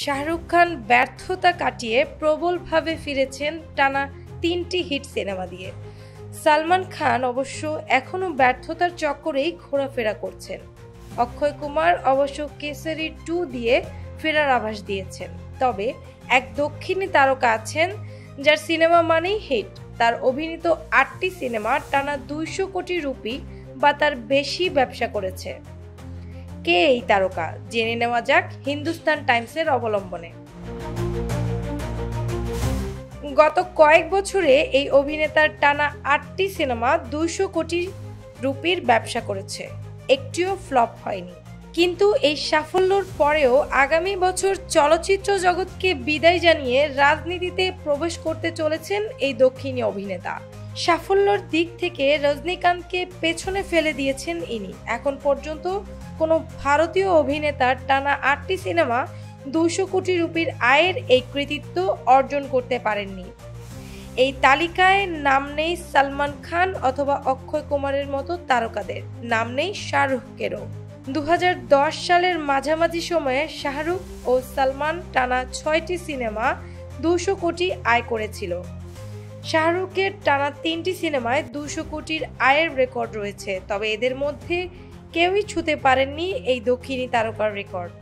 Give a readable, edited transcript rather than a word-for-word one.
শাহরুখ খান ব্যর্থতা কাটিয়ে প্রবলভাবে ফিরেছেন টানা ৩টি হিট সিনেমা দিয়ে। সালমান খান অবশ্য এখনও ব্যর্থতার চক্করেই ঘোরাফেরা করছেন। অক্ষয় কুমার অবশ্য কেসরি 2 দিয়ে ফেরার আভাস দিয়েছেন। তবে এক দক্ষিণী তারকা আছেন যার সিনেমা মানেই হিট। তার অভিনীত ৮টি সিনেমা টানা ২০০ কোটি রুপি বা তার বেশি ব্যবসা করেছে। কে এই তারকা জেনে নেওয়া যাক হিন্দুস্তান টাইমসের অবলম্বনে। গত কয়েক বছরে এই অভিনেতার টানা ৮টি সিনেমা ২০০ কোটি রুপির ব্যবসা করেছে, একটিও ফ্লপ হয়নি। কিন্তু এই সাফল্যর পরেও আগামী বছর চলচ্চিত্র জগৎকে বিদায় জানিয়ে রাজনীতিতে প্রবেশ করতে চলেছেন এই দক্ষিণী অভিনেতা। সাফল্যের দিক থেকে রজনীকান্তকে পেছনে ফেলে দিয়েছেন ইনি। এখন পর্যন্ত কোনো ভারতীয় অভিনেতার টানা ৮টি সিনেমা ২০০ কোটি রুপির আয়ের এই কৃতিত্ব অর্জন করতে পারেননি। এই তালিকায় নাম নেই সালমান খান অথবা অক্ষয় কুমারের মতো তারকাদের, নাম নেই শাহরুখেরও। ২০১০ সালের মাঝামাঝি সময়ে শাহরুখ ও সালমান টানা ৬টি সিনেমা ২০০ কোটি আয় করেছিল। শাহরুখের টানা ৩টি সিনেমায় ২০০ কোটির আয়ের রেকর্ড রয়েছে, তবে এদের মধ্যে কেউই ছুঁতে পারেননি এই দক্ষিণী তারকার রেকর্ড।